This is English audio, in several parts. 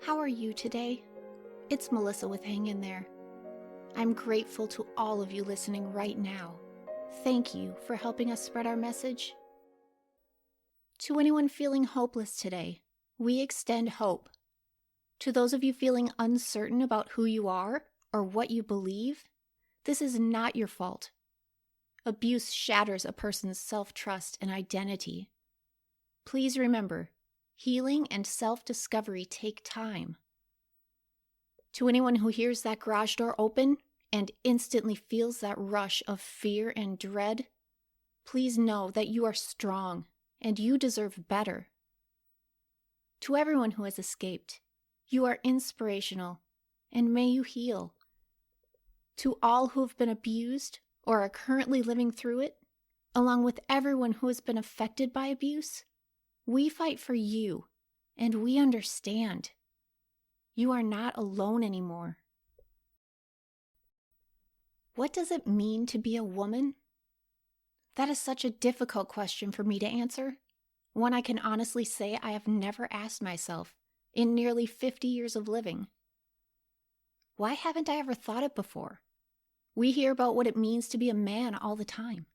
How are you today? It's Melissa with Hang In There. I'm grateful to all of you listening right now. Thank you for helping us spread our message. To anyone feeling hopeless today, we extend hope. To those of you feeling uncertain about who you are or what you believe, this is not your fault. Abuse shatters a person's self-trust and identity. Please remember, healing and self-discovery take time. To anyone who hears that garage door open and instantly feels that rush of fear and dread, please know that you are strong and you deserve better. To everyone who has escaped, you are inspirational and may you heal. To all who have been abused or are currently living through it, along with everyone who has been affected by abuse, we fight for you, and we understand. You are not alone anymore. What does it mean to be a woman? That is such a difficult question for me to answer, one I can honestly say I have never asked myself in nearly 50 years of living. Why haven't I ever thought it before? We hear about what it means to be a man all the time.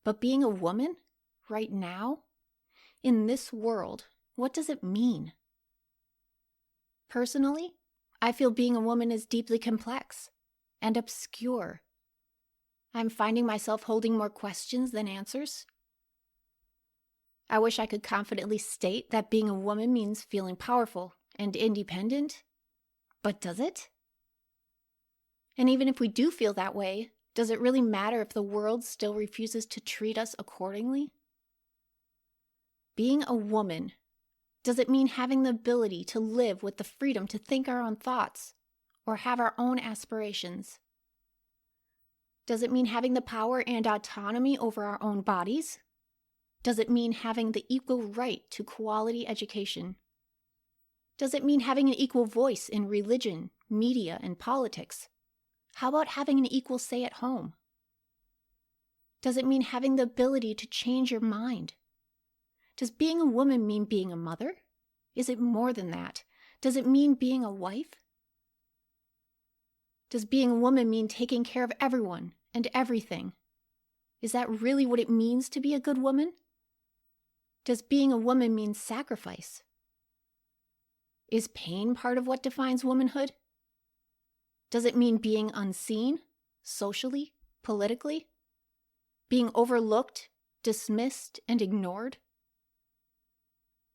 But being a woman, right now, in this world, what does it mean? Personally, I feel being a woman is deeply complex and obscure. I'm finding myself holding more questions than answers. I wish I could confidently state that being a woman means feeling powerful and independent, but does it? And even if we do feel that way, does it really matter if the world still refuses to treat us accordingly? Being a woman, does it mean having the ability to live with the freedom to think our own thoughts or have our own aspirations? Does it mean having the power and autonomy over our own bodies? Does it mean having the equal right to quality education? Does it mean having an equal voice in religion, media, and politics? How about having an equal say at home? Does it mean having the ability to change your mind? Does being a woman mean being a mother? Is it more than that? Does it mean being a wife? Does being a woman mean taking care of everyone and everything? Is that really what it means to be a good woman? Does being a woman mean sacrifice? Is pain part of what defines womanhood? Does it mean being unseen, socially, politically? Being overlooked, dismissed, and ignored?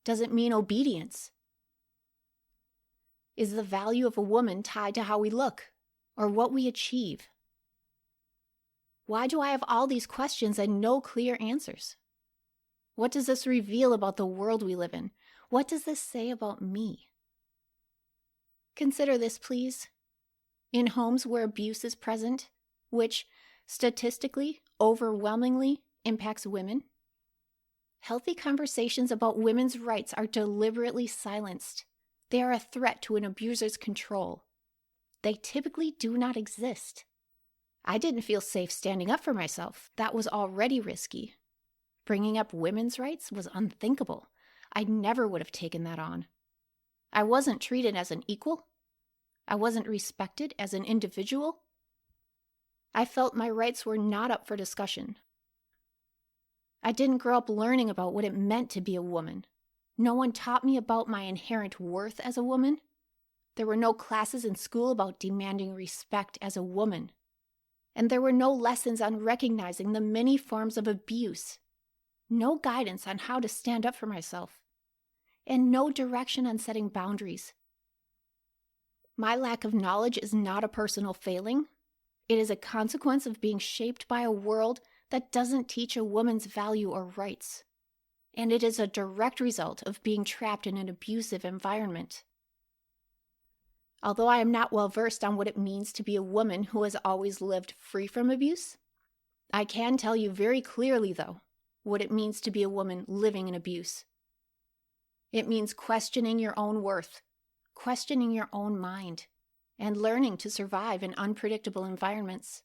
Does it mean obedience? Is the value of a woman tied to how we look or what we achieve? Why do I have all these questions and no clear answers? What does this reveal about the world we live in? What does this say about me? Consider this, please. In homes where abuse is present, which statistically overwhelmingly impacts women, healthy conversations about women's rights are deliberately silenced. They are a threat to an abuser's control. They typically do not exist. I didn't feel safe standing up for myself. That was already risky. Bringing up women's rights was unthinkable. I never would have taken that on. I wasn't treated as an equal. I wasn't respected as an individual. I felt my rights were not up for discussion. I didn't grow up learning about what it meant to be a woman. No one taught me about my inherent worth as a woman. There were no classes in school about demanding respect as a woman. And there were no lessons on recognizing the many forms of abuse. No guidance on how to stand up for myself. And no direction on setting boundaries. My lack of knowledge is not a personal failing. It is a consequence of being shaped by a world that doesn't teach a woman's value or rights. And it is a direct result of being trapped in an abusive environment. Although I am not well versed on what it means to be a woman who has always lived free from abuse, I can tell you very clearly, though, what it means to be a woman living in abuse. It means questioning your own worth, questioning your own mind, and learning to survive in unpredictable environments.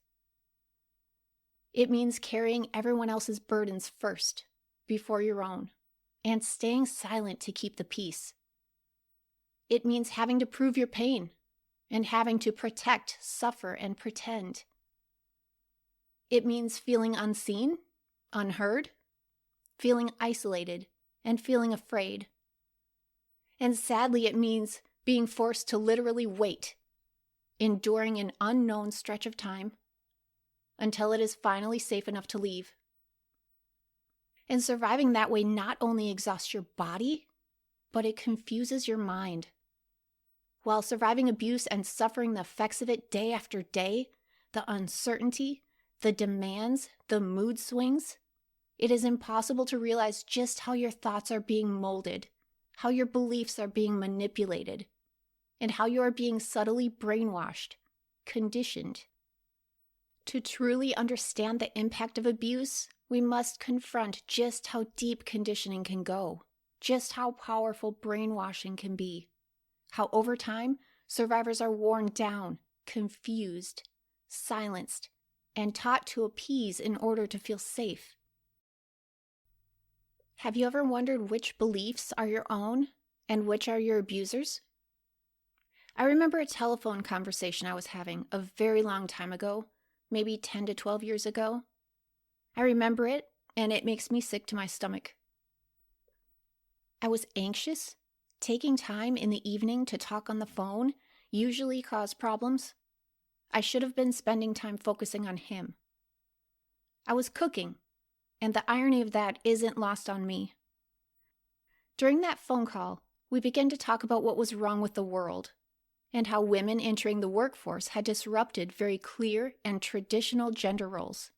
It means carrying everyone else's burdens first, before your own, and staying silent to keep the peace. It means having to prove your pain and having to protect, suffer, and pretend. It means feeling unseen, unheard, feeling isolated, and feeling afraid. And sadly, it means being forced to literally wait, enduring an unknown stretch of time until it is finally safe enough to leave. And surviving that way not only exhausts your body, but it confuses your mind. While surviving abuse and suffering the effects of it day after day, the uncertainty, the demands, the mood swings, it is impossible to realize just how your thoughts are being molded, how your beliefs are being manipulated, and how you are being subtly brainwashed, conditioned. To truly understand the impact of abuse, we must confront just how deep conditioning can go, just how powerful brainwashing can be, how over time survivors are worn down, confused, silenced, and taught to appease in order to feel safe. Have you ever wondered which beliefs are your own and which are your abusers? I remember a telephone conversation I was having a very long time ago, maybe 10 to 12 years ago. I remember it, and it makes me sick to my stomach. I was anxious. Taking time in the evening to talk on the phone usually caused problems. I should have been spending time focusing on him. I was cooking, and the irony of that isn't lost on me. During that phone call, we began to talk about what was wrong with the world, and how women entering the workforce had disrupted very clear and traditional gender roles.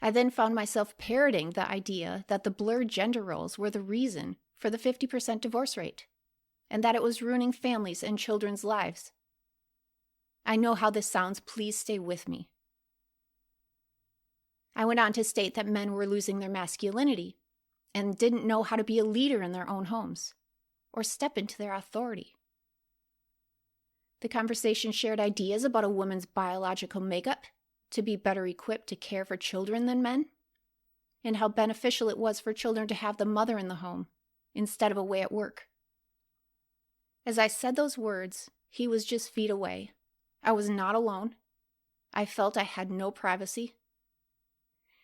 I then found myself parroting the idea that the blurred gender roles were the reason for the 50% divorce rate, and that it was ruining families and children's lives. I know how this sounds, please stay with me. I went on to state that men were losing their masculinity and didn't know how to be a leader in their own homes or step into their authority. The conversation shared ideas about a woman's biological makeup to be better equipped to care for children than men, and how beneficial it was for children to have the mother in the home instead of away at work. As I said those words, he was just feet away. I was not alone. I felt I had no privacy.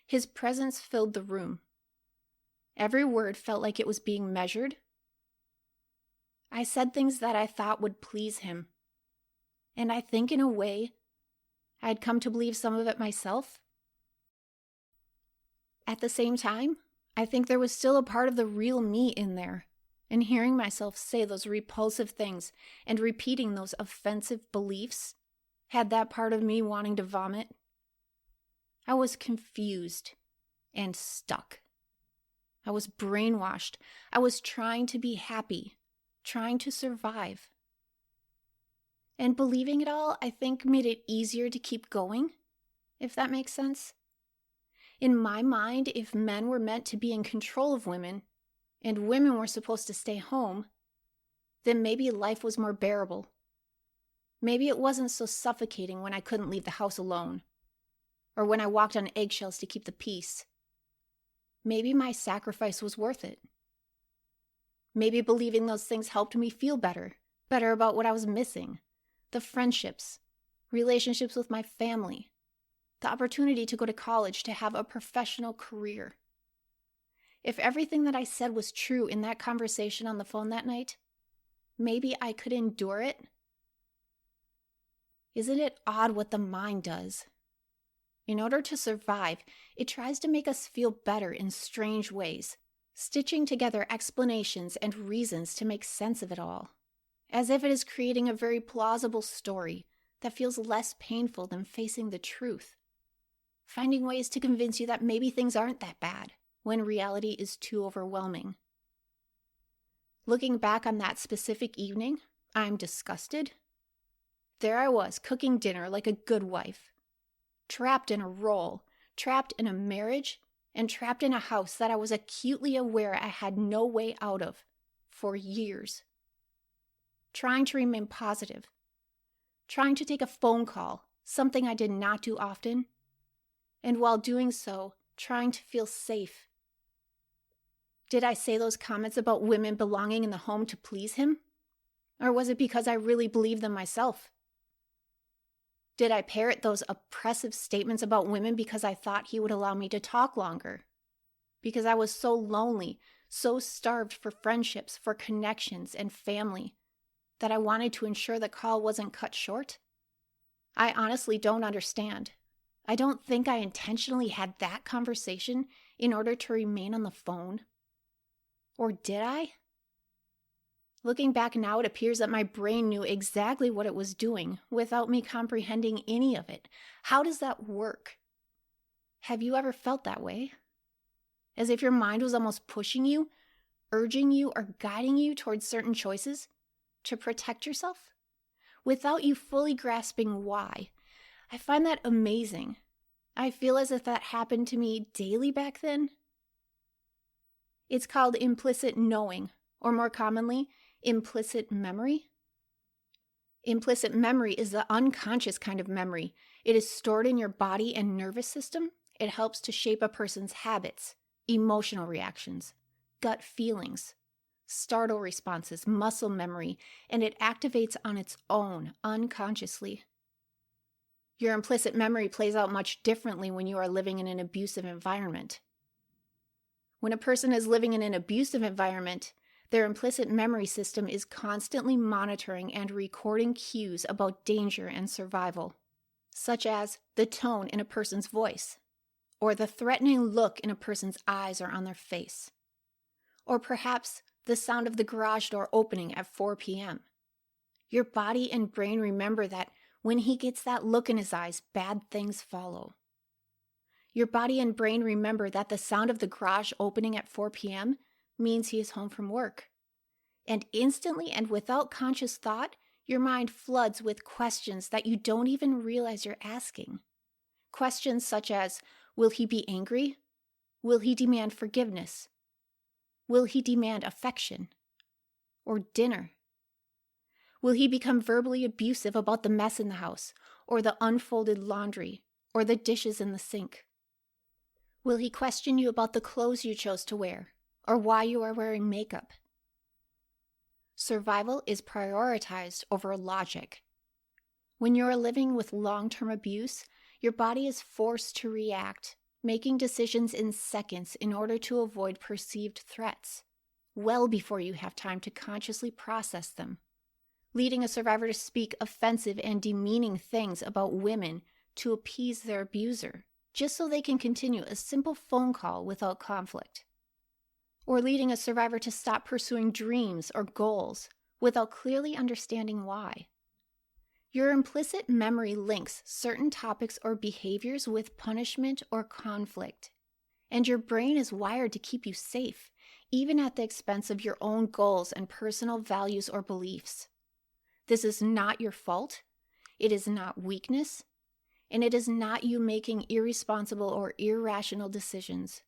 His presence filled the room. Every word felt like it was being measured. I said things that I thought would please him. And I think in a way, I had come to believe some of it myself. At the same time, I think there was still a part of the real me in there, and hearing myself say those repulsive things and repeating those offensive beliefs had that part of me wanting to vomit. I was confused and stuck. I was brainwashed. I was trying to be happy, trying to survive. And believing it all, I think, made it easier to keep going, if that makes sense. In my mind, if men were meant to be in control of women, and women were supposed to stay home, then maybe life was more bearable. Maybe it wasn't so suffocating when I couldn't leave the house alone, or when I walked on eggshells to keep the peace. Maybe my sacrifice was worth it. Maybe believing those things helped me feel better about what I was missing. The friendships, relationships with my family, the opportunity to go to college, to have a professional career. If everything that I said was true in that conversation on the phone that night, maybe I could endure it. Isn't it odd what the mind does? In order to survive, it tries to make us feel better in strange ways, stitching together explanations and reasons to make sense of it all, as if it is creating a very plausible story that feels less painful than facing the truth, finding ways to convince you that maybe things aren't that bad when reality is too overwhelming. Looking back on that specific evening, I'm disgusted. There I was, cooking dinner like a good wife, trapped in a role, trapped in a marriage, and trapped in a house that I was acutely aware I had no way out of for years. Trying to remain positive, trying to take a phone call, something I did not do often, and while doing so, trying to feel safe. Did I say those comments about women belonging in the home to please him? Or was it because I really believed them myself? Did I parrot those oppressive statements about women because I thought he would allow me to talk longer? Because I was so lonely, so starved for friendships, for connections and family, that I wanted to ensure the call wasn't cut short? I honestly don't understand. I don't think I intentionally had that conversation in order to remain on the phone. Or did I? Looking back now, it appears that my brain knew exactly what it was doing without me comprehending any of it. How does that work? Have you ever felt that way? As if your mind was almost pushing you, urging you, or guiding you towards certain choices to protect yourself, without you fully grasping why. I find that amazing. I feel as if that happened to me daily back then. It's called implicit knowing, or more commonly, implicit memory. Implicit memory is the unconscious kind of memory. It is stored in your body and nervous system. It helps to shape a person's habits, emotional reactions, gut feelings, startle responses, muscle memory, and it activates on its own, unconsciously. Your implicit memory plays out much differently when you are living in an abusive environment. When a person is living in an abusive environment, their implicit memory system is constantly monitoring and recording cues about danger and survival, such as the tone in a person's voice, or the threatening look in a person's eyes or on their face, or perhaps the sound of the garage door opening at 4 p.m. Your body and brain remember that when he gets that look in his eyes, bad things follow. Your body and brain remember that the sound of the garage opening at 4 p.m. means he is home from work. And instantly and without conscious thought, your mind floods with questions that you don't even realize you're asking. Questions such as, will he be angry? Will he demand forgiveness? Will he demand affection? Or dinner? Will he become verbally abusive about the mess in the house, or the unfolded laundry, or the dishes in the sink? Will he question you about the clothes you chose to wear, or why you are wearing makeup? Survival is prioritized over logic. When you are living with long-term abuse, your body is forced to react, making decisions in seconds in order to avoid perceived threats, well before you have time to consciously process them, leading a survivor to speak offensive and demeaning things about women to appease their abuser, just so they can continue a simple phone call without conflict. Or leading a survivor to stop pursuing dreams or goals without clearly understanding why. Your implicit memory links certain topics or behaviors with punishment or conflict, and your brain is wired to keep you safe, even at the expense of your own goals and personal values or beliefs. This is not your fault, it is not weakness, and it is not you making irresponsible or irrational decisions.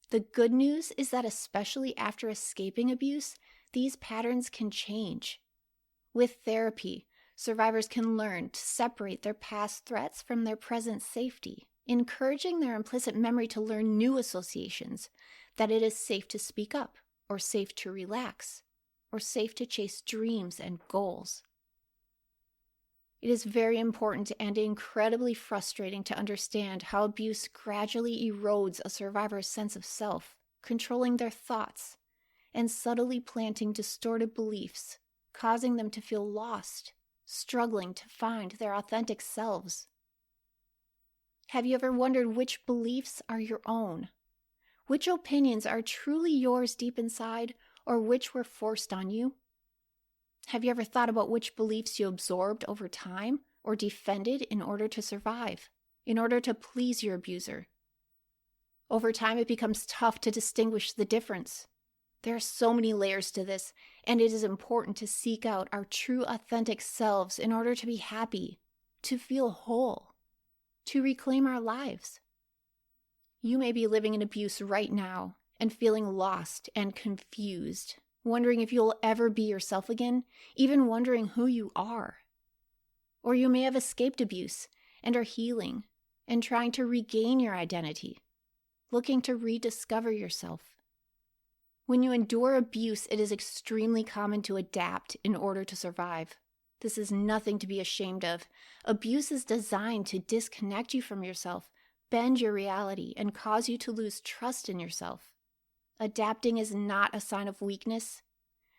The good news is that especially after escaping abuse, these patterns can change. With therapy, survivors can learn to separate their past threats from their present safety, encouraging their implicit memory to learn new associations, that it is safe to speak up, or safe to relax, or safe to chase dreams and goals. It is very important and incredibly frustrating to understand how abuse gradually erodes a survivor's sense of self, controlling their thoughts, and subtly planting distorted beliefs, causing them to feel lost, struggling to find their authentic selves. Have you ever wondered which beliefs are your own? Which opinions are truly yours deep inside, or which were forced on you? Have you ever thought about which beliefs you absorbed over time or defended in order to survive, in order to please your abuser? Over time, it becomes tough to distinguish the difference. There are so many layers to this, and it is important to seek out our true authentic selves in order to be happy, to feel whole, to reclaim our lives. You may be living in abuse right now and feeling lost and confused, wondering if you'll ever be yourself again, even wondering who you are. Or you may have escaped abuse and are healing and trying to regain your identity, looking to rediscover yourself. When you endure abuse, it is extremely common to adapt in order to survive. This is nothing to be ashamed of. Abuse is designed to disconnect you from yourself, bend your reality, and cause you to lose trust in yourself. Adapting is not a sign of weakness.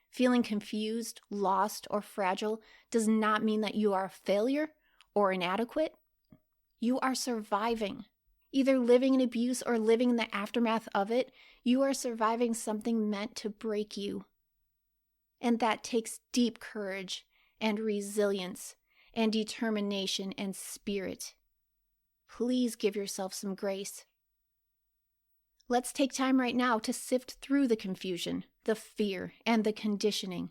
Feeling confused, lost, or fragile does not mean that you are a failure or inadequate. You are surviving. Either living in abuse or living in the aftermath of it, you are surviving something meant to break you. And that takes deep courage and resilience and determination and spirit. Please give yourself some grace. Let's take time right now to sift through the confusion, the fear, and the conditioning,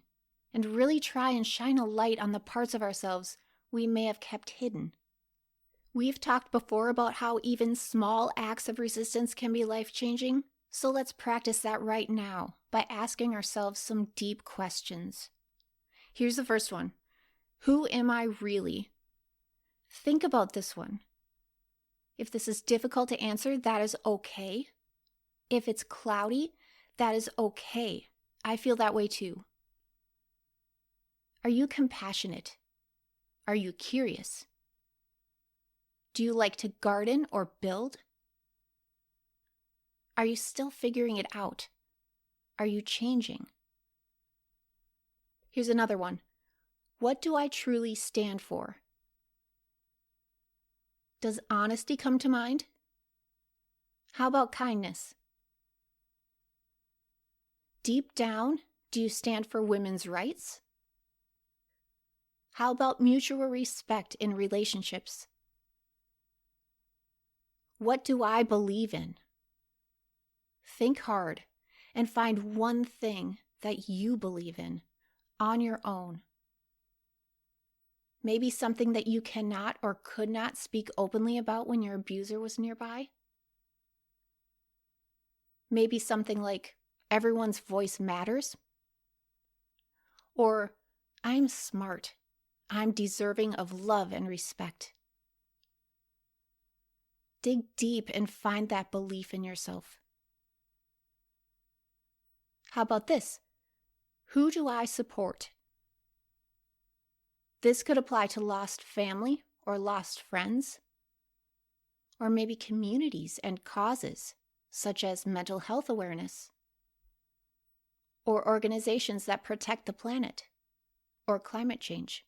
and really try and shine a light on the parts of ourselves we may have kept hidden. We've talked before about how even small acts of resistance can be life-changing, so let's practice that right now by asking ourselves some deep questions. Here's the first one. Who am I really? Think about this one. If this is difficult to answer, that is okay. If it's cloudy, that is okay. I feel that way too. Are you compassionate? Are you curious? Do you like to garden or build? Are you still figuring it out? Are you changing? Here's another one. What do I truly stand for? Does honesty come to mind? How about kindness? Deep down, do you stand for women's rights? How about mutual respect in relationships? What do I believe in? Think hard and find one thing that you believe in on your own. Maybe something that you cannot or could not speak openly about when your abuser was nearby. Maybe something like, everyone's voice matters. Or, I'm smart. I'm deserving of love and respect. Dig deep and find that belief in yourself. How about this? Who do I support? This could apply to lost family or lost friends, or maybe communities and causes, such as mental health awareness, or organizations that protect the planet, or climate change.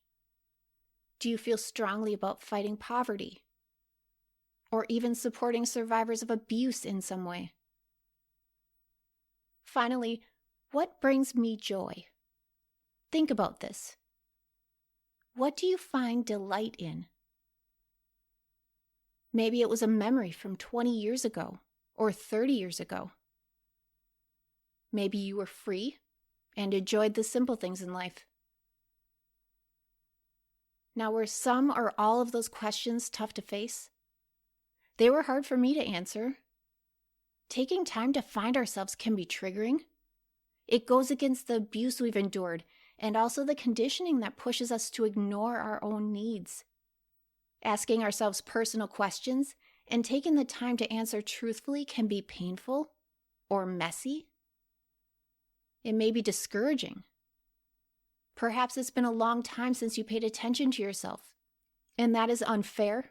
Do you feel strongly about fighting poverty, or even supporting survivors of abuse in some way? Finally, what brings me joy? Think about this. What do you find delight in? Maybe it was a memory from 20 years ago or 30 years ago. Maybe you were free and enjoyed the simple things in life. Now, were some or all of those questions tough to face? They were hard for me to answer. Taking time to find ourselves can be triggering. It goes against the abuse we've endured and also the conditioning that pushes us to ignore our own needs. Asking ourselves personal questions and taking the time to answer truthfully can be painful or messy. It may be discouraging. Perhaps it's been a long time since you paid attention to yourself, and that is unfair.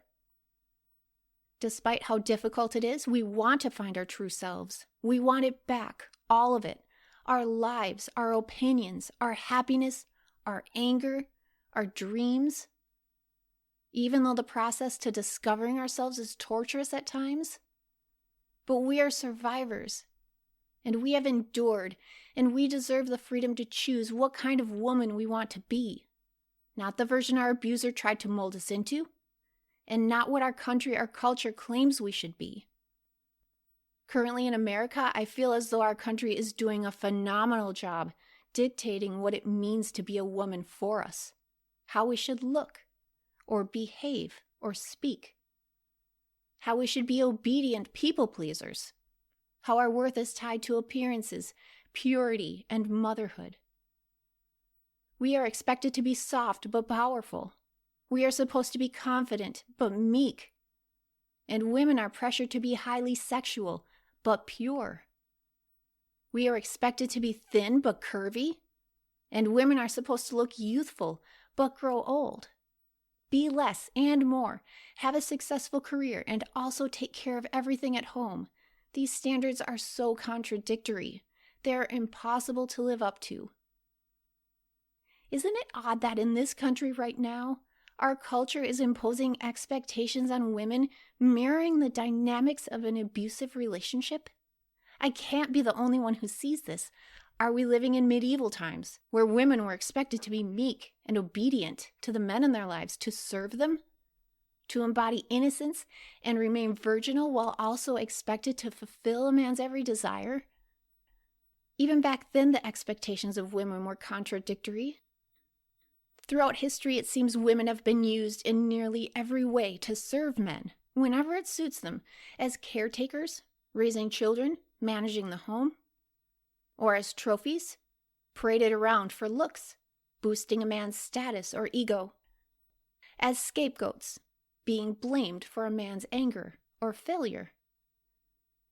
Despite how difficult it is, we want to find our true selves. We want it back, all of it. Our lives, our opinions, our happiness, our anger, our dreams. Even though the process to discovering ourselves is torturous at times. But we are survivors, and we have endured, and we deserve the freedom to choose what kind of woman we want to be. Not the version our abuser tried to mold us into, and not what our country or culture claims we should be. Currently in America, I feel as though our country is doing a phenomenal job dictating what it means to be a woman for us, how we should look, or behave, or speak, how we should be obedient people pleasers, how our worth is tied to appearances, purity, and motherhood. We are expected to be soft but powerful. We are supposed to be confident but meek. And women are pressured to be highly sexual but pure. We are expected to be thin but curvy, and women are supposed to look youthful but grow old. Be less and more, have a successful career, and also take care of everything at home. These standards are so contradictory. They're impossible to live up to. Isn't it odd that in this country right now, our culture is imposing expectations on women mirroring the dynamics of an abusive relationship? I can't be the only one who sees this. Are we living in medieval times, where women were expected to be meek and obedient to the men in their lives, to serve them, to embody innocence and remain virginal while also expected to fulfill a man's every desire? Even back then, the expectations of women were contradictory. Throughout history, it seems women have been used in nearly every way to serve men, whenever it suits them, as caretakers, raising children, managing the home, or as trophies, paraded around for looks, boosting a man's status or ego, as scapegoats, being blamed for a man's anger or failure,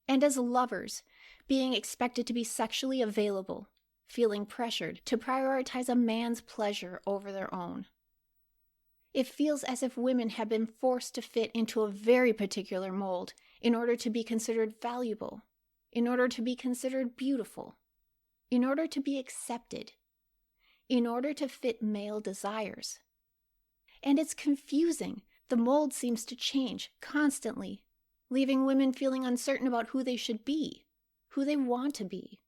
and as lovers, being expected to be sexually available, feeling pressured to prioritize a man's pleasure over their own. It feels as if women have been forced to fit into a very particular mold in order to be considered valuable, in order to be considered beautiful, in order to be accepted, in order to fit male desires. And it's confusing. The mold seems to change constantly, leaving women feeling uncertain about who they should be, who they want to be,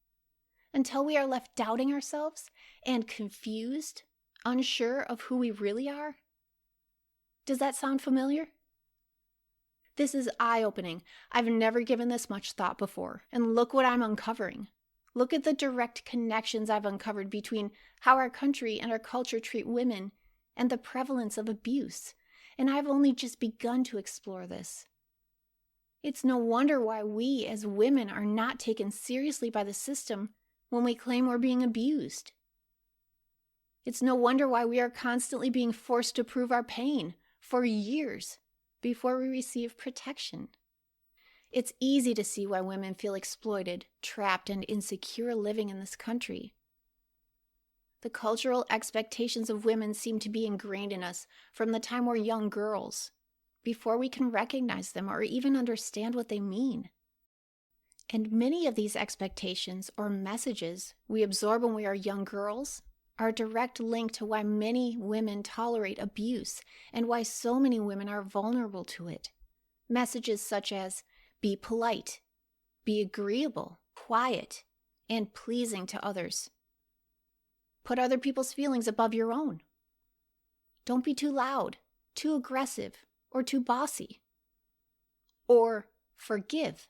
until we are left doubting ourselves and confused, unsure of who we really are. Does that sound familiar? This is eye-opening. I've never given this much thought before, and look what I'm uncovering. Look at the direct connections I've uncovered between how our country and our culture treat women and the prevalence of abuse, and I've only just begun to explore this. It's no wonder why we as women are not taken seriously by the system when we claim we're being abused. It's no wonder why we are constantly being forced to prove our pain for years before we receive protection. It's easy to see why women feel exploited, trapped, and insecure living in this country. The cultural expectations of women seem to be ingrained in us from the time we're young girls, before we can recognize them or even understand what they mean. And many of these expectations or messages we absorb when we are young girls are a direct link to why many women tolerate abuse and why so many women are vulnerable to it. Messages such as, be polite, be agreeable, quiet, and pleasing to others. Put other people's feelings above your own. Don't be too loud, too aggressive, or too bossy. Or forgive.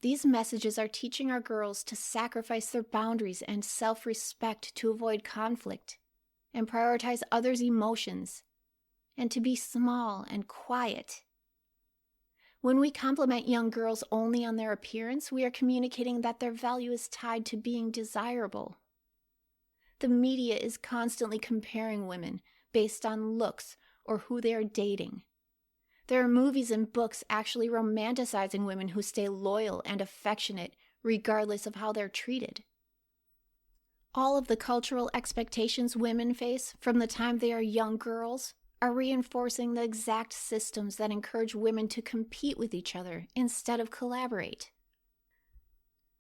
These messages are teaching our girls to sacrifice their boundaries and self-respect to avoid conflict, and prioritize others' emotions, and to be small and quiet. When we compliment young girls only on their appearance, we are communicating that their value is tied to being desirable. The media is constantly comparing women based on looks or who they are dating. There are movies and books actually romanticizing women who stay loyal and affectionate regardless of how they're treated. All of the cultural expectations women face from the time they are young girls are reinforcing the exact systems that encourage women to compete with each other instead of collaborate.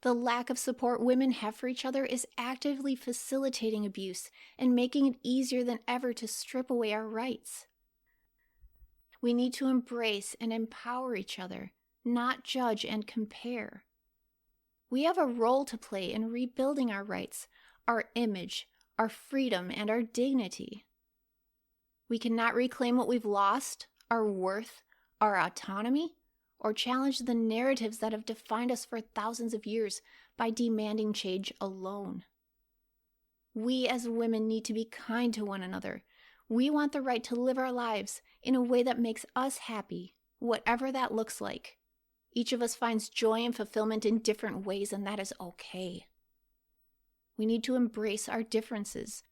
The lack of support women have for each other is actively facilitating abuse and making it easier than ever to strip away our rights. We need to embrace and empower each other, not judge and compare. We have a role to play in rebuilding our rights, our image, our freedom, and our dignity. We cannot reclaim what we've lost, our worth, our autonomy, or challenge the narratives that have defined us for thousands of years by demanding change alone. We as women need to be kind to one another. We want the right to live our lives in a way that makes us happy, whatever that looks like. Each of us finds joy and fulfillment in different ways, and that is okay. We need to embrace our differences.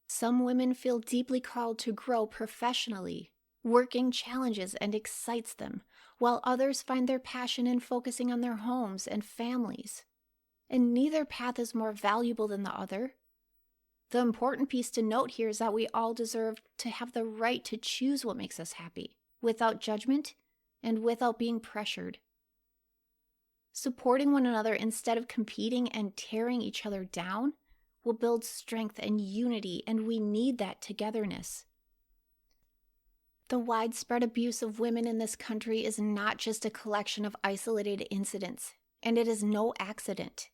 Some women feel deeply called to grow professionally. Working challenges and excites them, while others find their passion in focusing on their homes and families. and neither path is more valuable than the other. The important piece to note here is that we all deserve to have the right to choose what makes us happy, without judgment and without being pressured. Supporting one another instead of competing and tearing each other down will build strength and unity, and we need that togetherness. The widespread abuse of women in this country is not just a collection of isolated incidents, and it is no accident.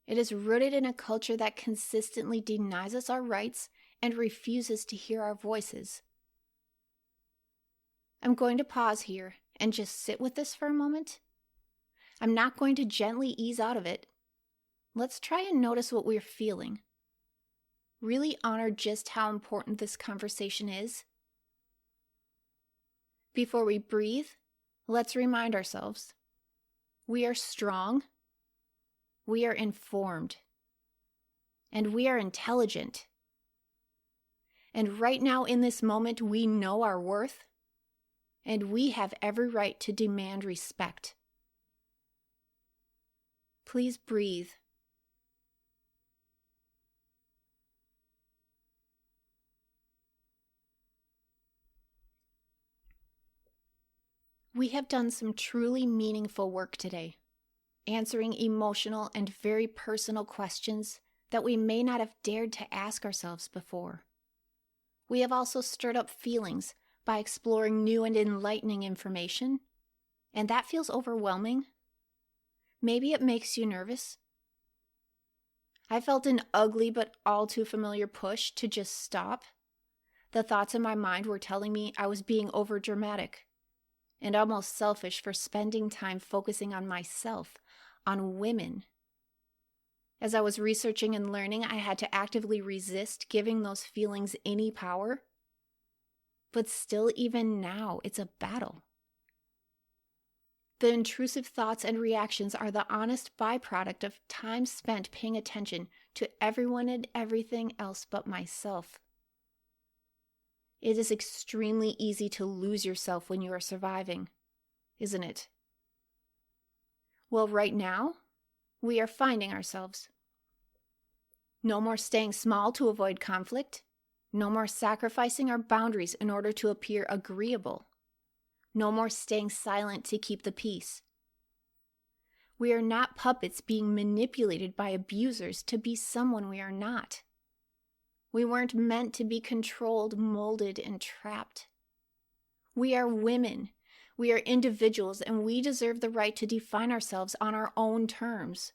It is rooted in a culture that consistently denies us our rights and refuses to hear our voices. I'm going to pause here and just sit with this for a moment. I'm not going to gently ease out of it. Let's try and notice what we're feeling. Really honor just how important this conversation is. Before we breathe, let's remind ourselves. We are strong. We are informed. And we are intelligent. And right now in this moment, we know our worth. And we have every right to demand respect. Please breathe. We have done some truly meaningful work today, answering emotional and very personal questions that we may not have dared to ask ourselves before. We have also stirred up feelings by exploring new and enlightening information, and that feels overwhelming. Maybe it makes you nervous. I felt an ugly but all too familiar push to just stop. The thoughts in my mind were telling me I was being overdramatic and almost selfish for spending time focusing on myself, on women. As I was researching and learning, I had to actively resist giving those feelings any power. But still, even now, it's a battle. The intrusive thoughts and reactions are the honest byproduct of time spent paying attention to everyone and everything else but myself. It is extremely easy to lose yourself when you are surviving, isn't it? Well, right now, we are finding ourselves. No more staying small to avoid conflict. No more sacrificing our boundaries in order to appear agreeable. No more staying silent to keep the peace. We are not puppets being manipulated by abusers to be someone we are not. We weren't meant to be controlled, molded, and trapped. We are women. We are individuals, and we deserve the right to define ourselves on our own terms.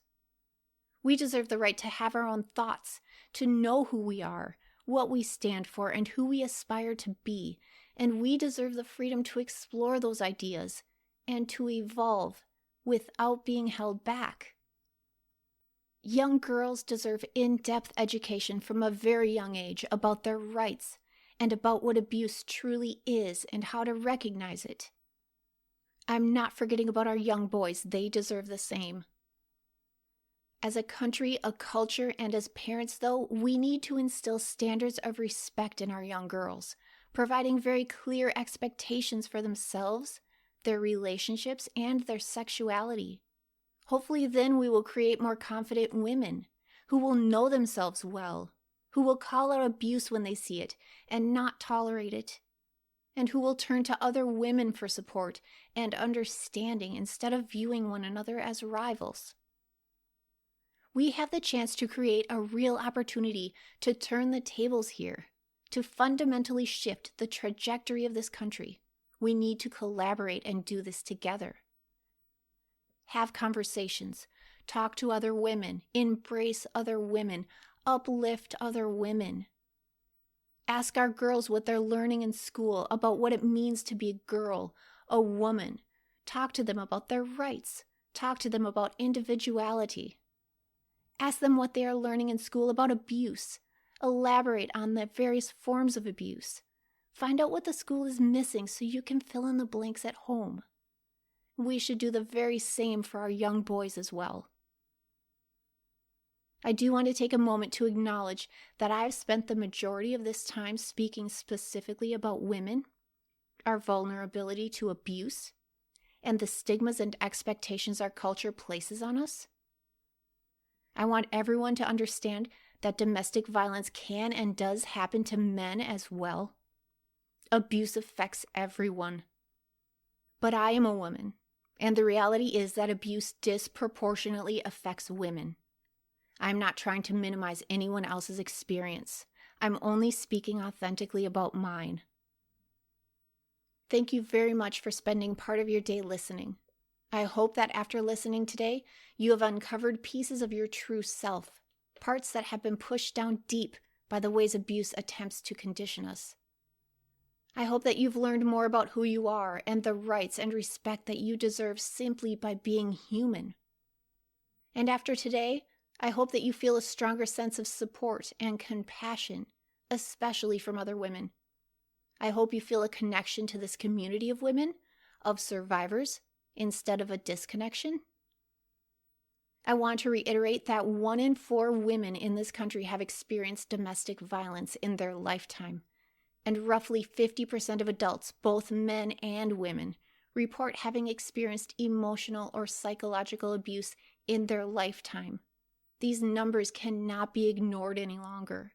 We deserve the right to have our own thoughts, to know who we are, what we stand for, and who we aspire to be. And we deserve the freedom to explore those ideas and to evolve without being held back. Young girls deserve in-depth education from a very young age about their rights and about what abuse truly is and how to recognize it. I'm not forgetting about our young boys. They deserve the same. As a country, a culture, and as parents, though, we need to instill standards of respect in our young girls, providing very clear expectations for themselves, their relationships, and their sexuality. Hopefully then we will create more confident women who will know themselves well, who will call out abuse when they see it and not tolerate it, and who will turn to other women for support and understanding instead of viewing one another as rivals. We have the chance to create a real opportunity to turn the tables here, to fundamentally shift the trajectory of this country. We need to collaborate and do this together. Have conversations, talk to other women, embrace other women, uplift other women. Ask our girls what they're learning in school about what it means to be a girl, a woman. Talk to them about their rights. Talk to them about individuality. Ask them what they are learning in school about abuse. Elaborate on the various forms of abuse. Find out what the school is missing so you can fill in the blanks at home. We should do the very same for our young boys as well. I do want to take a moment to acknowledge that I've spent the majority of this time speaking specifically about women, our vulnerability to abuse, and the stigmas and expectations our culture places on us. I want everyone to understand that domestic violence can and does happen to men as well. Abuse affects everyone. But I am a woman, and the reality is that abuse disproportionately affects women. I'm not trying to minimize anyone else's experience. I'm only speaking authentically about mine. Thank you very much for spending part of your day listening. I hope that after listening today, you have uncovered pieces of your true self, parts that have been pushed down deep by the ways abuse attempts to condition us. I hope that you've learned more about who you are and the rights and respect that you deserve simply by being human. And after today, I hope that you feel a stronger sense of support and compassion, especially from other women. I hope you feel a connection to this community of women, of survivors, instead of a disconnection. I want to reiterate that 1 in 4 women in this country have experienced domestic violence in their lifetime, and roughly 50% of adults, both men and women, report having experienced emotional or psychological abuse in their lifetime. These numbers cannot be ignored any longer.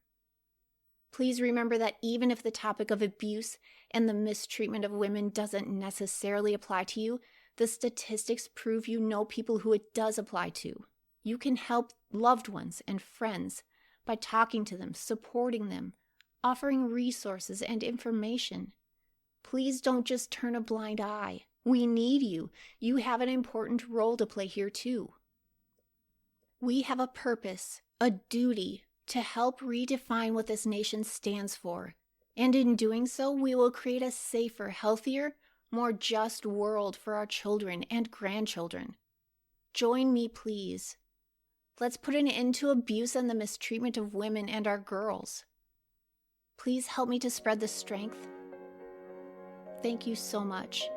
Please remember that even if the topic of abuse and the mistreatment of women doesn't necessarily apply to you, the statistics prove you know people who it does apply to. You can help loved ones and friends by talking to them, supporting them, offering resources and information. Please don't just turn a blind eye. We need you. You have an important role to play here too. We have a purpose, a duty, to help redefine what this nation stands for. And in doing so, we will create a safer, healthier, more just world for our children and grandchildren. Join me, please. Let's put an end to abuse and the mistreatment of women and our girls. Please help me to spread the strength. Thank you so much.